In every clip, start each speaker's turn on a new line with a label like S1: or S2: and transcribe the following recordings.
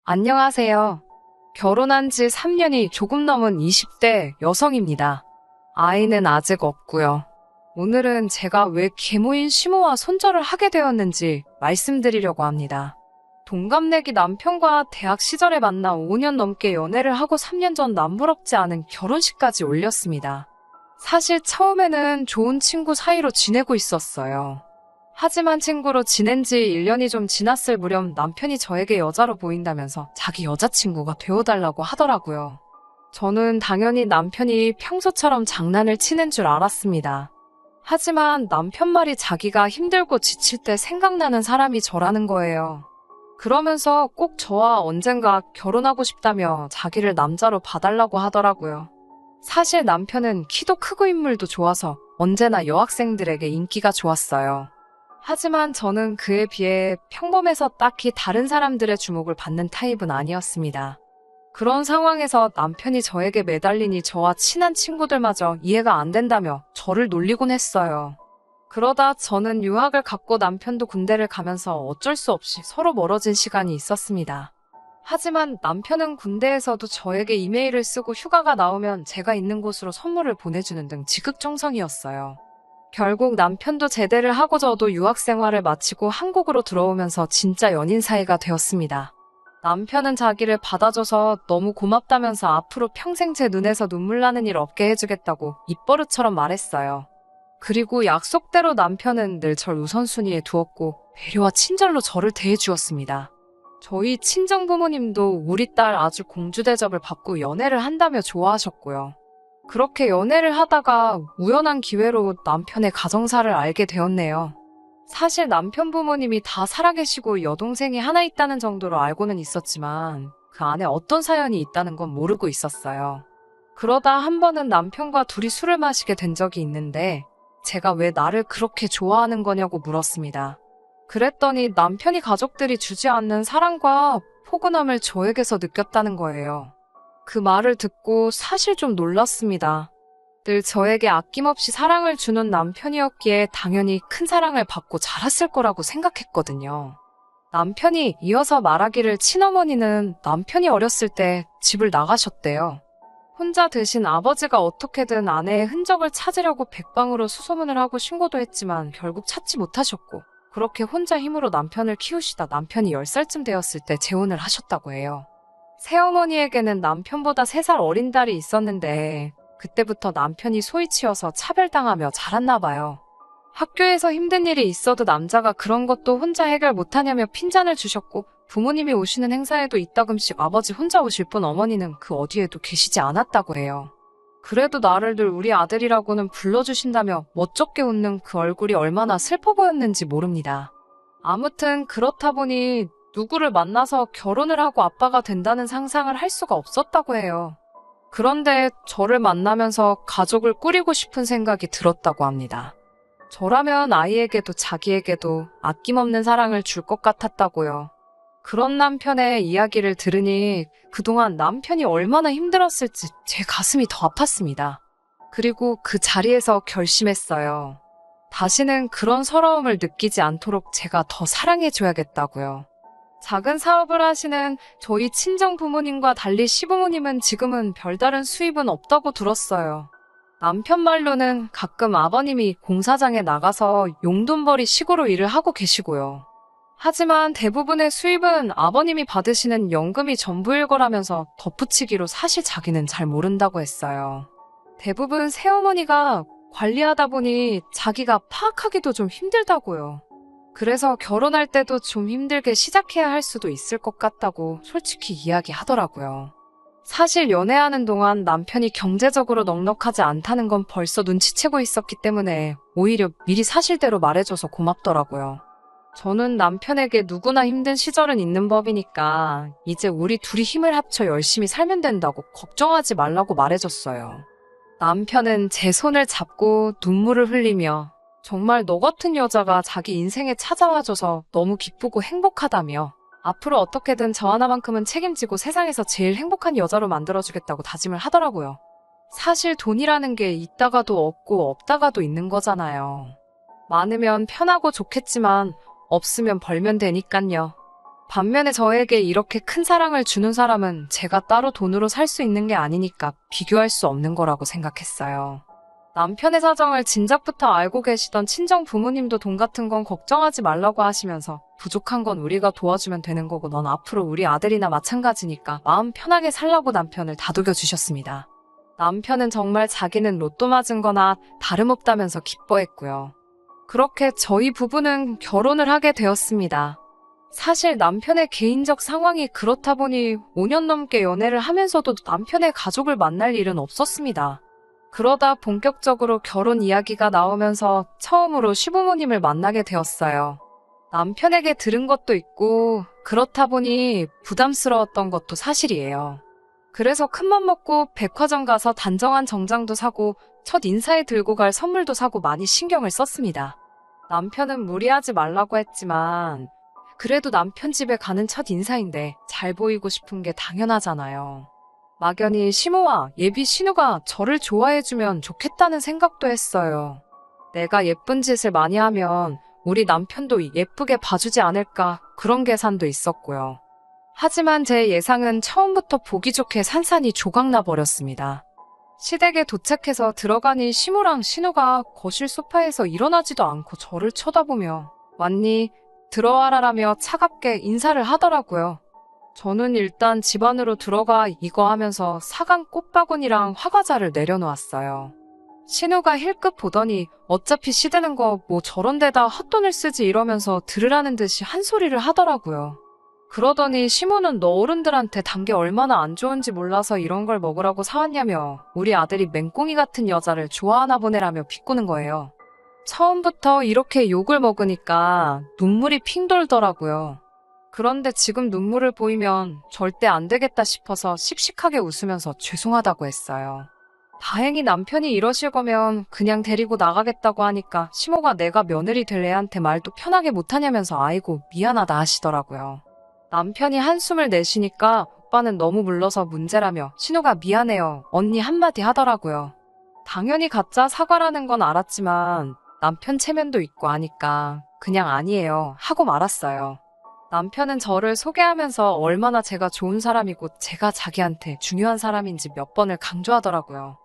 S1: 안녕하세요. 결혼한 지 3년이 조금 넘은 20대 여성입니다. 아이는 아직 없고요. 오늘은 제가 왜 계모인 시모와 손절을 하게 되었는지 말씀드리려고 합니다. 동갑내기 남편과 대학 시절에 만나 5년 넘게 연애를 하고 3년 전 남부럽지 않은 결혼식까지 올렸습니다. 사실 처음에는 좋은 친구 사이로 지내고 있었어요. 하지만 친구로 지낸 지 1년이 좀 지났을 무렵 남편이 저에게 여자로 보인다면서 자기 여자친구가 되어달라고 하더라고요. 저는 당연히 남편이 평소처럼 장난을 치는 줄 알았습니다. 하지만 남편 말이 자기가 힘들고 지칠 때 생각나는 사람이 저라는 거예요. 그러면서 꼭 저와 언젠가 결혼하고 싶다며 자기를 남자로 봐달라고 하더라고요. 사실 남편은 키도 크고 인물도 좋아서 언제나 여학생들에게 인기가 좋았어요. 하지만 저는 그에 비해 평범해서 딱히 다른 사람들의 주목을 받는 타입은 아니었습니다. 그런 상황에서 남편이 저에게 매달리니 저와 친한 친구들마저 이해가 안 된다며 저를 놀리곤 했어요. 그러다 저는 유학을 갔고 남편도 군대를 가면서 어쩔 수 없이 서로 멀어진 시간이 있었습니다. 하지만 남편은 군대에서도 저에게 이메일을 쓰고 휴가가 나오면 제가 있는 곳으로 선물을 보내주는 등 지극정성이었어요. 결국 남편도 제대를 하고 저도 유학 생활을 마치고 한국으로 들어오면서 진짜 연인 사이가 되었습니다. 남편은 자기를 받아줘서 너무 고맙다면서 앞으로 평생 제 눈에서 눈물 나는 일 없게 해주겠다고 입버릇처럼 말했어요. 그리고 약속대로 남편은 늘 절 우선순위에 두었고 배려와 친절로 저를 대해주었습니다. 저희 친정 부모님도 우리 딸 아주 공주 대접을 받고 연애를 한다며 좋아하셨고요. 그렇게 연애를 하다가 우연한 기회로 남편의 가정사를 알게 되었네요. 사실 남편 부모님이 다 살아계시고 여동생이 하나 있다는 정도로 알고는 있었지만 그 안에 어떤 사연이 있다는 건 모르고 있었어요. 그러다 한 번은 남편과 둘이 술을 마시게 된 적이 있는데 제가 왜 나를 그렇게 좋아하는 거냐고 물었습니다. 그랬더니 남편이 가족들이 주지 않는 사랑과 포근함을 저에게서 느꼈다는 거예요. 그 말을 듣고 사실 좀 놀랐습니다. 늘 저에게 아낌없이 사랑을 주는 남편이었기에 당연히 큰 사랑을 받고 자랐을 거라고 생각했거든요. 남편이 이어서 말하기를 친어머니는 남편이 어렸을 때 집을 나가셨대요. 혼자 드신 아버지가 어떻게든 아내의 흔적을 찾으려고 백방으로 수소문을 하고 신고도 했지만 결국 찾지 못하셨고 그렇게 혼자 힘으로 남편을 키우시다 남편이 10살쯤 되었을 때 재혼을 하셨다고 해요. 새어머니에게는 남편보다 3살 어린 딸이 있었는데 그때부터 남편이 소위 치여서 차별당하며 자랐나 봐요. 학교에서 힘든 일이 있어도 남자가 그런 것도 혼자 해결 못하냐며 핀잔을 주셨고 부모님이 오시는 행사에도 이따금씩 아버지 혼자 오실 뿐 어머니는 그 어디에도 계시지 않았다고 해요. 그래도 나를 늘 우리 아들이라고는 불러주신다며 멋쩍게 웃는 그 얼굴이 얼마나 슬퍼 보였는지 모릅니다. 아무튼 그렇다 보니 누구를 만나서 결혼을 하고 아빠가 된다는 상상을 할 수가 없었다고 해요. 그런데 저를 만나면서 가족을 꾸리고 싶은 생각이 들었다고 합니다. 저라면 아이에게도 자기에게도 아낌없는 사랑을 줄 것 같았다고요. 그런 남편의 이야기를 들으니 그동안 남편이 얼마나 힘들었을지 제 가슴이 더 아팠습니다. 그리고 그 자리에서 결심했어요. 다시는 그런 서러움을 느끼지 않도록 제가 더 사랑해줘야겠다고요. 작은 사업을 하시는 저희 친정 부모님과 달리 시부모님은 지금은 별다른 수입은 없다고 들었어요. 남편 말로는 가끔 아버님이 공사장에 나가서 용돈벌이 식으로 일을 하고 계시고요. 하지만 대부분의 수입은 아버님이 받으시는 연금이 전부일 거라면서 덧붙이기로 사실 자기는 잘 모른다고 했어요. 대부분 새어머니가 관리하다 보니 자기가 파악하기도 좀 힘들다고요. 그래서 결혼할 때도 좀 힘들게 시작해야 할 수도 있을 것 같다고 솔직히 이야기하더라고요. 사실 연애하는 동안 남편이 경제적으로 넉넉하지 않다는 건 벌써 눈치채고 있었기 때문에 오히려 미리 사실대로 말해줘서 고맙더라고요. 저는 남편에게 누구나 힘든 시절은 있는 법이니까 이제 우리 둘이 힘을 합쳐 열심히 살면 된다고 걱정하지 말라고 말해줬어요. 남편은 제 손을 잡고 눈물을 흘리며 정말 너 같은 여자가 자기 인생에 찾아와줘서 너무 기쁘고 행복하다며 앞으로 어떻게든 저 하나만큼은 책임지고 세상에서 제일 행복한 여자로 만들어주겠다고 다짐을 하더라고요. 사실 돈이라는 게 있다가도 없고 없다가도 있는 거잖아요. 많으면 편하고 좋겠지만 없으면 벌면 되니깐요. 반면에 저에게 이렇게 큰 사랑을 주는 사람은 제가 따로 돈으로 살 수 있는 게 아니니까 비교할 수 없는 거라고 생각했어요. 남편의 사정을 진작부터 알고 계시던 친정 부모님도 돈 같은 건 걱정하지 말라고 하시면서 부족한 건 우리가 도와주면 되는 거고 넌 앞으로 우리 아들이나 마찬가지니까 마음 편하게 살라고 남편을 다독여 주셨습니다. 남편은 정말 자기는 로또 맞은 거나 다름없다면서 기뻐했고요. 그렇게 저희 부부는 결혼을 하게 되었습니다. 사실 남편의 개인적 상황이 그렇다 보니 5년 넘게 연애를 하면서도 남편의 가족을 만날 일은 없었습니다. 그러다 본격적으로 결혼 이야기가 나오면서 처음으로 시부모님을 만나게 되었어요. 남편에게 들은 것도 있고 그렇다 보니 부담스러웠던 것도 사실이에요. 그래서 큰맘 먹고 백화점 가서 단정한 정장도 사고 첫 인사에 들고 갈 선물도 사고 많이 신경을 썼습니다. 남편은 무리하지 말라고 했지만 그래도 남편 집에 가는 첫 인사인데 잘 보이고 싶은 게 당연하잖아요. 막연히 시모와 예비 신우가 저를 좋아해주면 좋겠다는 생각도 했어요. 내가 예쁜 짓을 많이 하면 우리 남편도 예쁘게 봐주지 않을까 그런 계산도 있었고요. 하지만 제 예상은 처음부터 보기 좋게 산산이 조각나 버렸습니다. 시댁에 도착해서 들어가니 시모랑 신우가 거실 소파에서 일어나지도 않고 저를 쳐다보며 왔니? 들어와라라며 차갑게 인사를 하더라고요. 저는 일단 집 안으로 들어가 이거 하면서 사간 꽃바구니랑 화과자를 내려놓았어요. 신우가 힐끗 보더니 어차피 시드는 거 뭐 저런 데다 헛돈을 쓰지 이러면서 들으라는 듯이 한 소리를 하더라고요. 그러더니 시모는 너 어른들한테 단 게 얼마나 안 좋은지 몰라서 이런 걸 먹으라고 사왔냐며 우리 아들이 맹꽁이 같은 여자를 좋아하나 보내라며 비꼬는 거예요. 처음부터 이렇게 욕을 먹으니까 눈물이 핑 돌더라고요. 그런데 지금 눈물을 보이면 절대 안 되겠다 싶어서 씩씩하게 웃으면서 죄송하다고 했어요. 다행히 남편이 이러실 거면 그냥 데리고 나가겠다고 하니까 시모가 내가 며느리 될 애한테 말도 편하게 못하냐면서 아이고 미안하다 하시더라고요. 남편이 한숨을 내쉬니까 오빠는 너무 물러서 문제라며 신우가 미안해요 언니 한마디 하더라고요. 당연히 가짜 사과라는 건 알았지만 남편 체면도 있고 하니까 그냥 아니에요 하고 말았어요. 남편은 저를 소개하면서 얼마나 제가 좋은 사람이고 제가 자기한테 중요한 사람인지 몇 번을 강조하더라고요.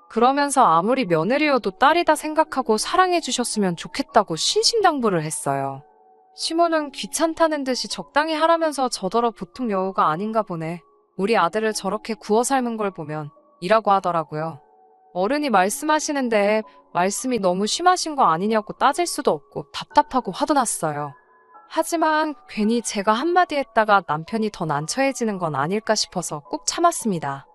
S1: 그러면서 아무리 며느리여도 딸이다 생각하고 사랑해 주셨으면 좋겠다고 신신당부를 했어요. 시모는 귀찮다는 듯이 적당히 하라면서 저더러 보통 여우가 아닌가 보네. 우리 아들을 저렇게 구워 삶은 걸 보면 이라고 하더라고요. 어른이 말씀하시는데 말씀이 너무 심하신 거 아니냐고 따질 수도 없고 답답하고 화도 났어요. 하지만 괜히 제가 한마디 했다가 남편이 더 난처해지는 건 아닐까 싶어서 꾹 참았습니다.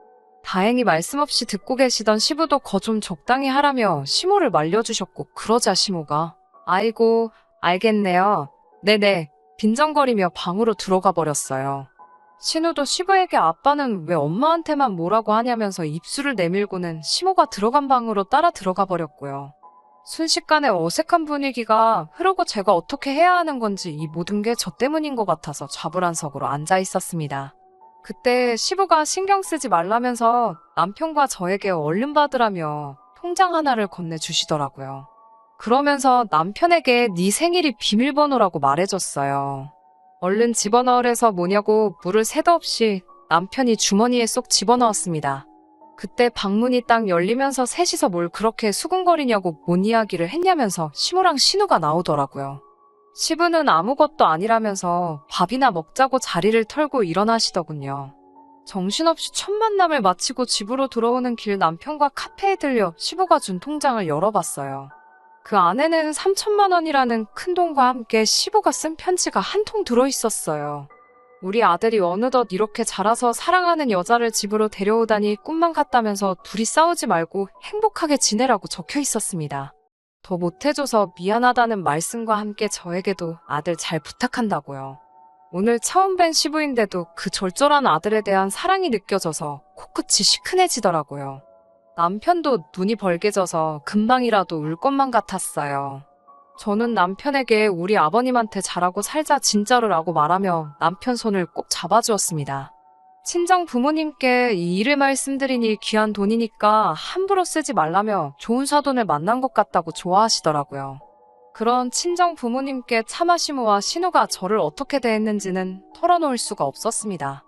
S1: 다행히 말씀 없이 듣고 계시던 시부도 거 좀 적당히 하라며 시모를 말려주셨고 그러자 시모가 아이고 알겠네요. 네네 빈정거리며 방으로 들어가 버렸어요. 신우도 시부에게 아빠는 왜 엄마한테만 뭐라고 하냐면서 입술을 내밀고는 시모가 들어간 방으로 따라 들어가 버렸고요. 순식간에 어색한 분위기가 흐르고 제가 어떻게 해야 하는 건지 이 모든 게 저 때문인 것 같아서 좌불안석으로 앉아 있었습니다. 그때 시부가 신경 쓰지 말라면서 남편과 저에게 얼른 받으라며 통장 하나를 건네주시더라고요. 그러면서 남편에게 네 생일이 비밀번호라고 말해줬어요. 얼른 집어넣으래서 뭐냐고 물을 새도 없이 남편이 주머니에 쏙 집어넣었습니다. 그때 방문이 딱 열리면서 셋이서 뭘 그렇게 수근거리냐고 뭔 이야기를 했냐면서 시모랑 신우가 나오더라고요. 시부는 아무것도 아니라면서 밥이나 먹자고 자리를 털고 일어나시더군요. 정신없이 첫 만남을 마치고 집으로 들어오는 길 남편과 카페에 들려 시부가 준 통장을 열어봤어요. 그 안에는 3천만 원이라는 큰 돈과 함께 시부가 쓴 편지가 한 통 들어있었어요. 우리 아들이 어느덧 이렇게 자라서 사랑하는 여자를 집으로 데려오다니 꿈만 같다면서 둘이 싸우지 말고 행복하게 지내라고 적혀 있었습니다. 더 못해줘서 미안하다는 말씀과 함께 저에게도 아들 잘 부탁한다고요. 오늘 처음 뵌 시부인데도 그 절절한 아들에 대한 사랑이 느껴져서 코끝이 시큰해지더라고요. 남편도 눈이 벌게져서 금방이라도 울 것만 같았어요. 저는 남편에게 우리 아버님한테 잘하고 살자 진짜로라고 말하며 남편 손을 꼭 잡아주었습니다. 친정 부모님께 이 일을 말씀드리니 귀한 돈이니까 함부로 쓰지 말라며 좋은 사돈을 만난 것 같다고 좋아하시더라고요. 그런 친정 부모님께 차마 시모와 신우가 저를 어떻게 대했는지는 털어놓을 수가 없었습니다.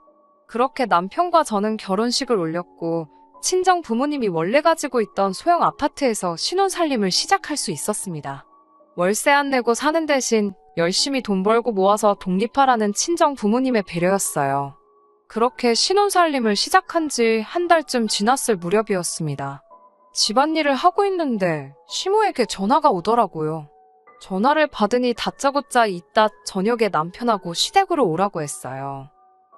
S1: 그렇게 남편과 저는 결혼식을 올렸고 친정 부모님이 원래 가지고 있던 소형 아파트에서 신혼살림을 시작할 수 있었습니다. 월세 안 내고 사는 대신 열심히 돈 벌고 모아서 독립하라는 친정 부모님의 배려였어요. 그렇게 신혼살림을 시작한 지 한 달쯤 지났을 무렵이었습니다. 집안일을 하고 있는데 시모에게 전화가 오더라고요. 전화를 받으니 다짜고짜 이따 저녁에 남편하고 시댁으로 오라고 했어요.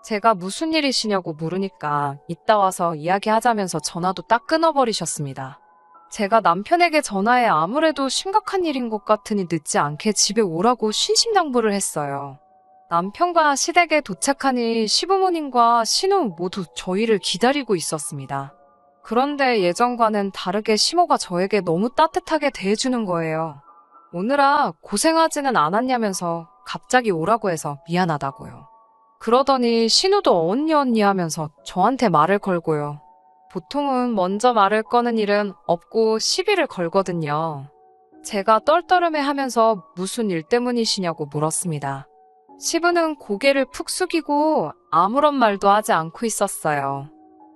S1: 제가 무슨 일이시냐고 물으니까 이따 와서 이야기하자면서 전화도 딱 끊어버리셨습니다. 제가 남편에게 전화해 아무래도 심각한 일인 것 같으니 늦지 않게 집에 오라고 신신당부를 했어요. 남편과 시댁에 도착하니 시부모님과 신우 모두 저희를 기다리고 있었습니다. 그런데 예전과는 다르게 시모가 저에게 너무 따뜻하게 대해주는 거예요. 오느라 고생하지는 않았냐면서 갑자기 오라고 해서 미안하다고요. 그러더니 신우도 언니 하면서 저한테 말을 걸고요. 보통은 먼저 말을 거는 일은 없고 시비를 걸거든요. 제가 떨떠름해하면서 무슨 일 때문이시냐고 물었습니다. 시부는 고개를 푹 숙이고 아무런 말도 하지 않고 있었어요.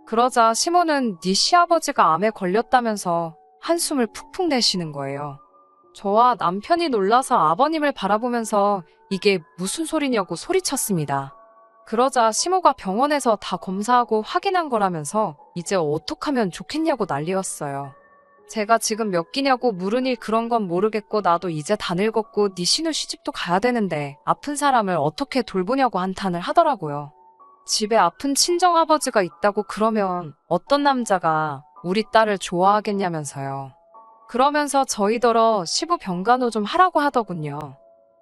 S1: 그러자 시모는 네 시아버지가 암에 걸렸다면서 한숨을 푹푹 내쉬는 거예요. 저와 남편이 놀라서 아버님을 바라보면서 이게 무슨 소리냐고 소리쳤습니다. 그러자 시모가 병원에서 다 검사하고 확인한 거라면서 이제 어떡하면 좋겠냐고 난리였어요. 제가 지금 몇 끼냐고 물으니 그런 건 모르겠고 나도 이제 다 늙었고 네 신우 시집도 가야 되는데 아픈 사람을 어떻게 돌보냐고 한탄을 하더라고요. 집에 아픈 친정아버지가 있다고 그러면 어떤 남자가 우리 딸을 좋아하겠냐면서요. 그러면서 저희더러 시부 병간호 좀 하라고 하더군요.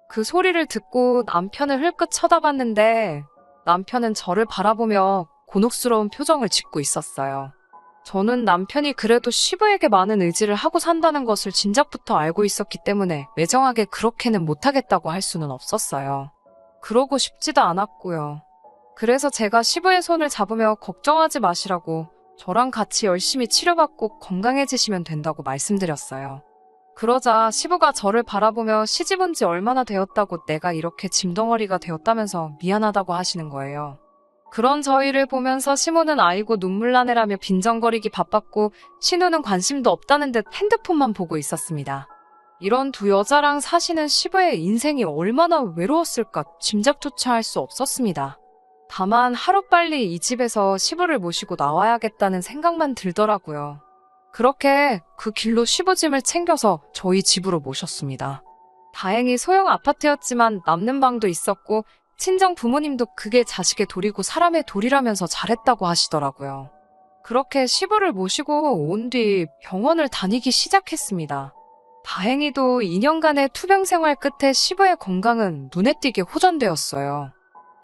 S1: 그 소리를 듣고 남편을 흘끗 쳐다봤는데 남편은 저를 바라보며 곤혹스러운 표정을 짓고 있었어요. 저는 남편이 그래도 시부에게 많은 의지를 하고 산다는 것을 진작부터 알고 있었기 때문에 매정하게 그렇게는 못하겠다고 할 수는 없었어요. 그러고 싶지도 않았고요. 그래서 제가 시부의 손을 잡으며 걱정하지 마시라고 저랑 같이 열심히 치료받고 건강해지시면 된다고 말씀드렸어요. 그러자 시부가 저를 바라보며 시집 온 지 얼마나 되었다고 내가 이렇게 짐덩어리가 되었다면서 미안하다고 하시는 거예요. 그런 저희를 보면서 시모는 아이고 눈물 나네라며 빈정거리기 바빴고 신우는 관심도 없다는 듯 핸드폰만 보고 있었습니다. 이런 두 여자랑 사시는 시부의 인생이 얼마나 외로웠을까 짐작조차 할 수 없었습니다. 다만 하루빨리 이 집에서 시부를 모시고 나와야겠다는 생각만 들더라고요. 그렇게 그 길로 시부짐을 챙겨서 저희 집으로 모셨습니다. 다행히 소형 아파트였지만 남는 방도 있었고 친정 부모님도 그게 자식의 도리고 사람의 도리라면서 잘했다고 하시더라고요. 그렇게 시부를 모시고 온 뒤 병원을 다니기 시작했습니다. 다행히도 2년간의 투병 생활 끝에 시부의 건강은 눈에 띄게 호전되었어요.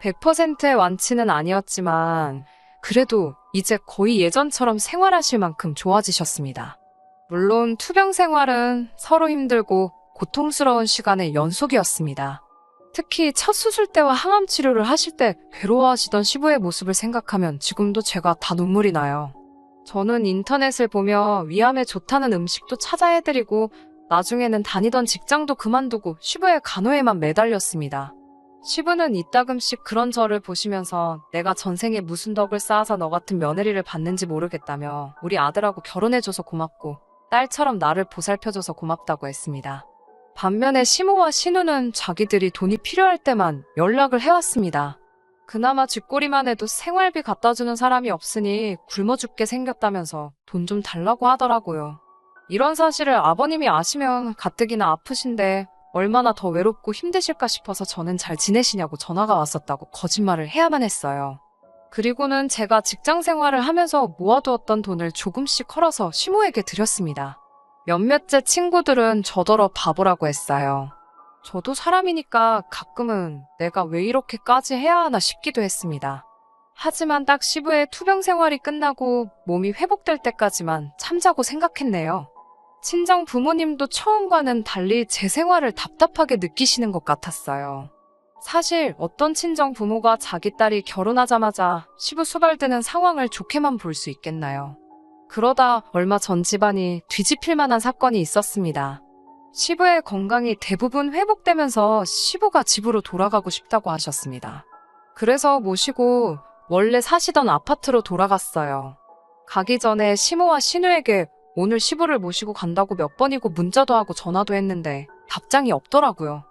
S1: 100%의 완치는 아니었지만 그래도 이제 거의 예전처럼 생활하실 만큼 좋아지셨습니다. 물론 투병 생활은 서로 힘들고 고통스러운 시간의 연속이었습니다. 특히 첫 수술 때와 항암 치료를 하실 때 괴로워하시던 시부의 모습을 생각하면 지금도 제가 다 눈물이 나요. 저는 인터넷을 보며 위암에 좋다는 음식도 찾아 해드리고 나중에는 다니던 직장도 그만두고 시부의 간호에만 매달렸습니다. 시부는 이따금씩 그런 저를 보시면서 내가 전생에 무슨 덕을 쌓아서 너 같은 며느리를 받는지 모르겠다며 우리 아들하고 결혼해줘서 고맙고 딸처럼 나를 보살펴줘서 고맙다고 했습니다. 반면에 시모와 신우는 자기들이 돈이 필요할 때만 연락을 해왔습니다. 그나마 쥐꼬리만 해도 생활비 갖다주는 사람이 없으니 굶어 죽게 생겼다면서 돈 좀 달라고 하더라고요. 이런 사실을 아버님이 아시면 가뜩이나 아프신데 얼마나 더 외롭고 힘드실까 싶어서 저는 잘 지내시냐고 전화가 왔었다고 거짓말을 해야만 했어요. 그리고는 제가 직장 생활을 하면서 모아두었던 돈을 조금씩 헐어서 시모에게 드렸습니다. 몇몇째 친구들은 저더러 바보라고 했어요. 저도 사람이니까 가끔은 내가 왜 이렇게까지 해야 하나 싶기도 했습니다. 하지만 딱 시부의 투병 생활이 끝나고 몸이 회복될 때까지만 참자고 생각했네요. 친정 부모님도 처음과는 달리 제 생활을 답답하게 느끼시는 것 같았어요. 사실 어떤 친정 부모가 자기 딸이 결혼하자마자 시부 수발드는 상황을 좋게만 볼 수 있겠나요? 그러다 얼마 전 집안이 뒤집힐 만한 사건이 있었습니다. 시부의 건강이 대부분 회복되면서 시부가 집으로 돌아가고 싶다고 하셨습니다. 그래서 모시고 원래 사시던 아파트로 돌아갔어요. 가기 전에 시모와 신우에게 오늘 시부를 모시고 간다고 몇 번이고 문자도 하고 전화도 했는데 답장이 없더라고요.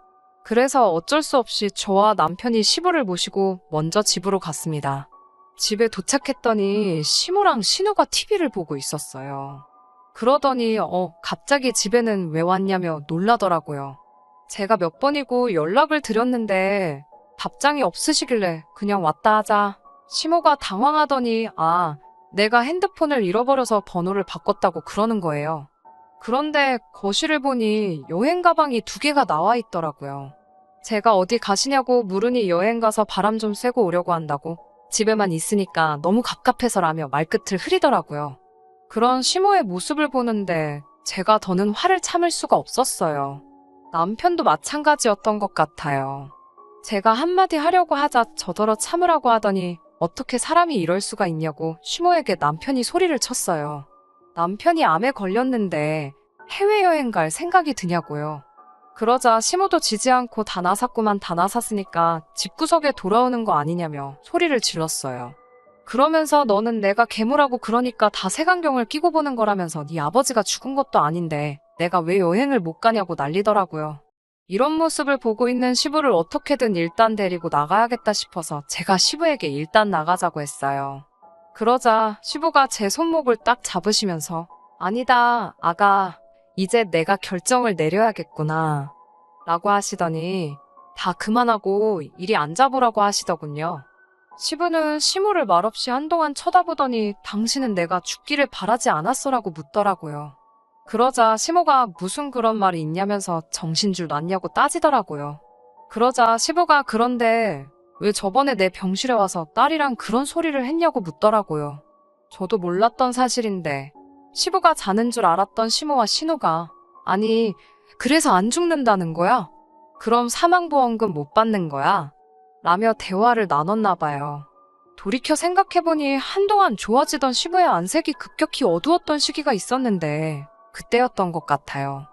S1: 그래서 어쩔 수 없이 저와 남편이 시부를 모시고 먼저 집으로 갔습니다. 집에 도착했더니 시모랑 신우가 TV를 보고 있었어요. 그러더니 갑자기 집에는 왜 왔냐며 놀라더라고요. 제가 몇 번이고 연락을 드렸는데 답장이 없으시길래 그냥 왔다 하자. 시모가 당황하더니 내가 핸드폰을 잃어버려서 번호를 바꿨다고 그러는 거예요. 그런데 거실을 보니 여행 가방이 2개가 나와 있더라고요. 제가 어디 가시냐고 물으니 여행 가서 바람 좀 쐬고 오려고 한다고 집에만 있으니까 너무 갑갑해서라며 말끝을 흐리더라고요. 그런 시모의 모습을 보는데 제가 더는 화를 참을 수가 없었어요. 남편도 마찬가지였던 것 같아요. 제가 한마디 하려고 하자 저더러 참으라고 하더니 어떻게 사람이 이럴 수가 있냐고 시모에게 남편이 소리를 쳤어요. 남편이 암에 걸렸는데 해외여행 갈 생각이 드냐고요. 그러자 시모도 지지 않고 다 나섰구만 다 나섰으니까 집구석에 돌아오는 거 아니냐며 소리를 질렀어요. 그러면서 너는 내가 괴물하고 그러니까 다 색안경을 끼고 보는 거라면서 네 아버지가 죽은 것도 아닌데 내가 왜 여행을 못 가냐고 난리더라고요. 이런 모습을 보고 있는 시부를 어떻게든 일단 데리고 나가야겠다 싶어서 제가 시부에게 일단 나가자고 했어요. 그러자 시부가 제 손목을 딱 잡으시면서 아니다, 아가. 이제 내가 결정을 내려야겠구나. 라고 하시더니 다 그만하고 이리 앉아보라고 하시더군요. 시부는 시모를 말없이 한동안 쳐다보더니 당신은 내가 죽기를 바라지 않았어라고 묻더라고요. 그러자 시모가 무슨 그런 말이 있냐면서 정신줄 놨냐고 따지더라고요. 그러자 시부가 그런데 왜 저번에 내 병실에 와서 딸이랑 그런 소리를 했냐고 묻더라고요. 저도 몰랐던 사실인데 시부가 자는 줄 알았던 시모와 신우가 아니 그래서 안 죽는다는 거야? 그럼 사망보험금 못 받는 거야? 라며 대화를 나눴나 봐요. 돌이켜 생각해보니 한동안 좋아지던 시부의 안색이 급격히 어두웠던 시기가 있었는데 그때였던 것 같아요.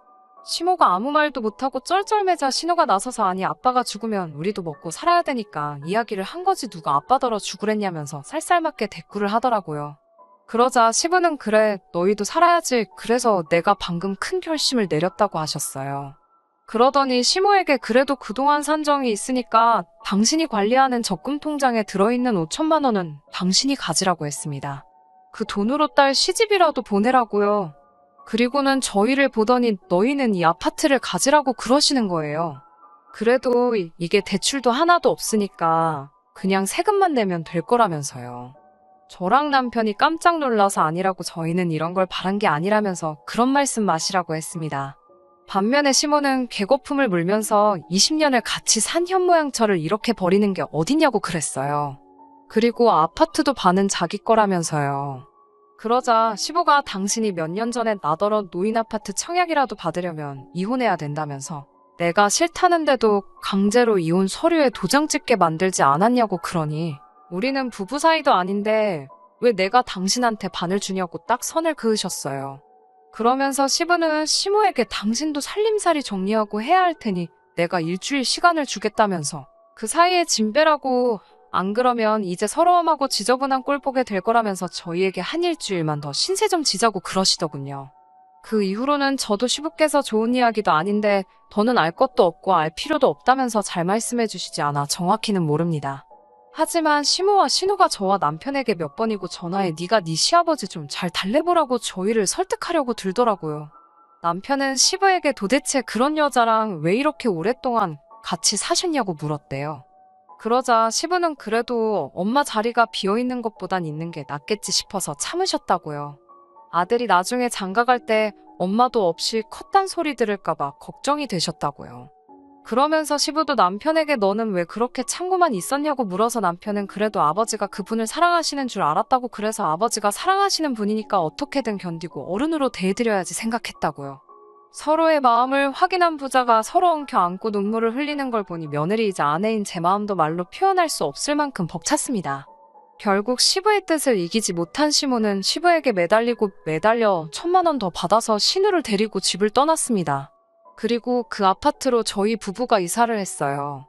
S1: 시모가 아무 말도 못하고 쩔쩔매자 신우가 나서서 아니 아빠가 죽으면 우리도 먹고 살아야 되니까 이야기를 한 거지 누가 아빠더러 죽으랬냐면서 쌀쌀맞게 대꾸를 하더라고요. 그러자 시부는 그래 너희도 살아야지 그래서 내가 방금 큰 결심을 내렸다고 하셨어요. 그러더니 시모에게 그래도 그동안 산정이 있으니까 당신이 관리하는 적금 통장에 들어있는 5천만 원은 당신이 가지라고 했습니다. 그 돈으로 딸 시집이라도 보내라고요. 그리고는 저희를 보더니 너희는 이 아파트를 가지라고 그러시는 거예요. 그래도 이게 대출도 하나도 없으니까 그냥 세금만 내면 될 거라면서요. 저랑 남편이 깜짝 놀라서 아니라고 저희는 이런 걸 바란 게 아니라면서 그런 말씀 마시라고 했습니다. 반면에 시모는 개거품을 물면서 20년을 같이 산 현모양처를 이렇게 버리는 게 어디냐고 그랬어요. 그리고 아파트도 반은 자기 거라면서요. 그러자 시부가 당신이 몇 년 전에 나더러 노인 아파트 청약이라도 받으려면 이혼해야 된다면서 내가 싫다는데도 강제로 이혼 서류에 도장 찍게 만들지 않았냐고 그러니 우리는 부부 사이도 아닌데 왜 내가 당신한테 반을 주냐고 딱 선을 그으셨어요. 그러면서 시부는 시모에게 당신도 살림살이 정리하고 해야 할 테니 내가 일주일 시간을 주겠다면서 그 사이에 짐 빼라고 안 그러면 이제 서러움하고 지저분한 꼴 보게 될 거라면서 저희에게 한 일주일만 더 신세 좀 지자고 그러시더군요. 그 이후로는 저도 시부께서 좋은 이야기도 아닌데 더는 알 것도 없고 알 필요도 없다면서 잘 말씀해 주시지 않아 정확히는 모릅니다. 하지만 시모와 신우가 저와 남편에게 몇 번이고 전화해 네가 네 시아버지 좀 잘 달래보라고 저희를 설득하려고 들더라고요. 남편은 시부에게 도대체 그런 여자랑 왜 이렇게 오랫동안 같이 사셨냐고 물었대요. 그러자 시부는 그래도 엄마 자리가 비어있는 것보단 있는 게 낫겠지 싶어서 참으셨다고요. 아들이 나중에 장가갈 때 엄마도 없이 컸단 소리 들을까봐 걱정이 되셨다고요. 그러면서 시부도 남편에게 너는 왜 그렇게 참고만 있었냐고 물어서 남편은 그래도 아버지가 그분을 사랑하시는 줄 알았다고 그래서 아버지가 사랑하시는 분이니까 어떻게든 견디고 어른으로 대해드려야지 생각했다고요. 서로의 마음을 확인한 부자가 서로 엉켜 안고 눈물을 흘리는 걸 보니 며느리이자 아내인 제 마음도 말로 표현할 수 없을 만큼 벅찼습니다. 결국 시부의 뜻을 이기지 못한 시모는 시부에게 매달려 1,000만 원 더 받아서 신우를 데리고 집을 떠났습니다. 그리고 그 아파트로 저희 부부가 이사를 했어요.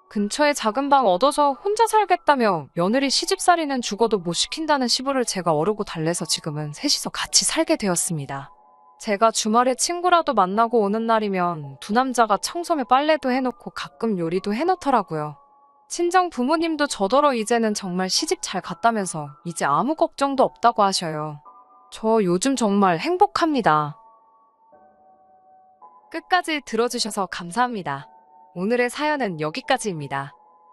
S1: 근처에 작은 방 얻어서 혼자 살겠다며 며느리 시집살이는 죽어도 못 시킨다는 시부를 제가 어르고 달래서 지금은 셋이서 같이 살게 되었습니다. 제가 주말에 친구라도 만나고 오는 날이면 두 남자가 청소며 빨래도 해놓고 가끔 요리도 해놓더라고요. 친정 부모님도 저더러 이제는 정말 시집 잘 갔다면서 이제 아무 걱정도 없다고 하셔요. 저 요즘 정말 행복합니다. 끝까지 들어주셔서 감사합니다. 오늘의 사연은 여기까지입니다.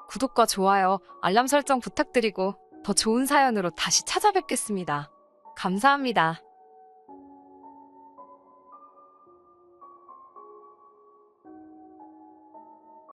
S1: 구독과 좋아요, 알람 설정 부탁드리고 더 좋은 사연으로 다시 찾아뵙겠습니다. 감사합니다.